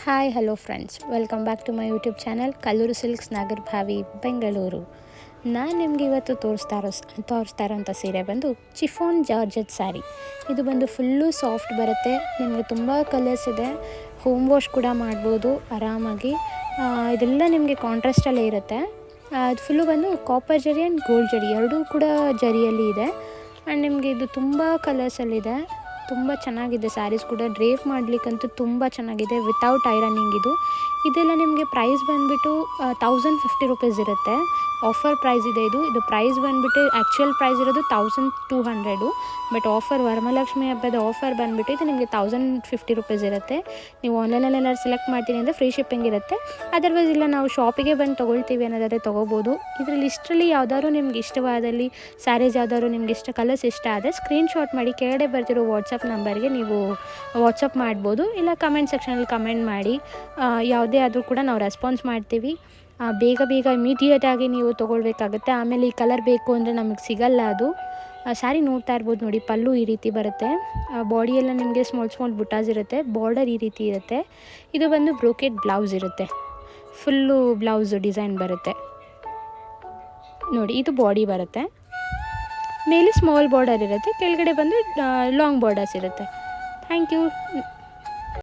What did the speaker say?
Hi hello friends, welcome back to my YouTube channel Kalluru silks Nagarabhavi Bengaluru. ನಾನು ನಿಮಗೆ ಇವತ್ತು ತೋರಿಸ್ತಾ ಇರೋಂಥ ಸೀರೆ ಬಂದು ಚಿಫಾನ್ ಜಾರ್ಜೆಟ್ ಸ್ಯಾರಿ. ಇದು ಬಂದು ಫುಲ್ಲು ಸಾಫ್ಟ್ ಬರುತ್ತೆ. ನಿಮಗೆ ತುಂಬ ಕಲರ್ಸ್ ಇದೆ. ಹೋಮ್ ವಾಶ್ ಕೂಡ ಮಾಡ್ಬೋದು ಆರಾಮಾಗಿ. ಇದೆಲ್ಲ ನಿಮಗೆ ಕಾಂಟ್ರಾಸ್ಟಲ್ಲೇ ಇರುತ್ತೆ. ಅದು ಫುಲ್ಲು ಬಂದು ಕಾಪರ್ ಜರಿ ಆ್ಯಂಡ್ ಗೋಲ್ಡ್ ಜರಿ ಎರಡೂ ಕೂಡ ಜರಿಯಲ್ಲಿ ಇದೆ. ಆ್ಯಂಡ್ ನಿಮಗೆ ಇದು ತುಂಬ ಕಲರ್ಸಲ್ಲಿದೆ. ತುಂಬ ಚೆನ್ನಾಗಿದೆ. ಸ್ಯಾರೀಸ್ ಕೂಡ ಡ್ರೇಪ್ ಮಾಡಲಿಕ್ಕಂತೂ ತುಂಬ ಚೆನ್ನಾಗಿದೆ. ವಿತೌಟ್ ಐರನಿಂಗ್ ಇದೆಲ್ಲ ನಿಮಗೆ ಪ್ರೈಸ್ ಬಂದುಬಿಟ್ಟು 1050 ರುಪೀಸ್ ಇರುತ್ತೆ. ಆಫರ್ ಪ್ರೈಸ್ ಇದೆ ಇದು ಪ್ರೈಸ್ ಬಂದುಬಿಟ್ಟು ಆ್ಯಕ್ಚುಯಲ್ ಪ್ರೈಸ್ ಇರೋದು 1200. ಬಟ್ ಆಫರ್ ವರಮಹಾಲಕ್ಷ್ಮಿ ಹಬ್ಬದ ಆಫರ್ ಬಂದುಬಿಟ್ಟು ಇದು ನಿಮಗೆ 1050 ರುಪೀಸ್ ಇರುತ್ತೆ. ನೀವು ಆನ್ಲೈನಲ್ಲಿ ಏನಾದ್ರು ಸೆಲೆಕ್ಟ್ ಮಾಡ್ತೀನಿ ಅಂದರೆ ಫ್ರೀ ಶಿಪ್ಪಿಂಗ್ ಇರುತ್ತೆ. ಅದರ್ವೈಸ್ ಇಲ್ಲ ನಾವು ಶಾಪಿಗೆ ಬಂದು ತೊಗೊಳ್ತೀವಿ ಅನ್ನೋದಾದರೆ ತೊಗೋಬೋದು. ಇದರಲ್ಲಿ ಇಷ್ಟರಲ್ಲಿ ಯಾವ್ದಾದ್ರು ನಿಮ್ಗೆ ಇಷ್ಟವಾದಲ್ಲಿ ಸ್ಯಾರೀಸ್ ಯಾವ್ದಾದ್ರು ನಿಮ್ಗೆ ಕಲರ್ಸ್ ಇಷ್ಟ ಆದರೆ ಸ್ಕ್ರೀನ್ಶಾಟ್ ಮಾಡಿ ಕೆಳಗಡೆ ಬರ್ತಿರೋ ವಾಟ್ಸಪ್ ನಂಬರ್ಗೆ ನೀವು ವಾಟ್ಸಪ್ ಮಾಡ್ಬೋದು. ಇಲ್ಲ ಕಮೆಂಟ್ ಸೆಕ್ಷನಲ್ಲಿ ಕಮೆಂಟ್ ಮಾಡಿ. ಯಾವುದೇ ಆದರೂ ಕೂಡ ನಾವು ರೆಸ್ಪಾನ್ಸ್ ಮಾಡ್ತೀವಿ. ಬೇಗ ಇಮಿಡಿಯೇಟಾಗಿ ನೀವು ತೊಗೊಳ್ಬೇಕಾಗುತ್ತೆ. ಆಮೇಲೆ ಈ ಕಲರ್ ಬೇಕು ಅಂದರೆ ನಮಗೆ ಸಿಗಲ್ಲ. ಅದು ಸ್ಯಾರಿ ನೋಡ್ತಾ ಇರ್ಬೋದು ನೋಡಿ. ಪಲ್ಲು ಈ ರೀತಿ ಬರುತ್ತೆ. ಬಾಡಿಯೆಲ್ಲ ನಿಮಗೆ ಸ್ಮಾಲ್ ಬುಟಾಸ್ ಇರುತ್ತೆ. ಬಾರ್ಡರ್ ಈ ರೀತಿ ಇರುತ್ತೆ. ಇದು ಬಂದು ಬ್ರೋಕೆಟ್ ಬ್ಲೌಸ್ ಇರುತ್ತೆ. ಫುಲ್ಲು ಬ್ಲೌಸ್ ಡಿಸೈನ್ ಬರುತ್ತೆ ನೋಡಿ. ಇದು ಬಾಡಿ ಬರುತ್ತೆ. ಮೇಲೆ ಸ್ಮಾಲ್ ಬಾರ್ಡರ್ ಇರುತ್ತೆ. ಕೆಳಗಡೆ ಬಂದು ಲಾಂಗ್ ಬಾರ್ಡರ್ಸ್ ಇರುತ್ತೆ. Thank you.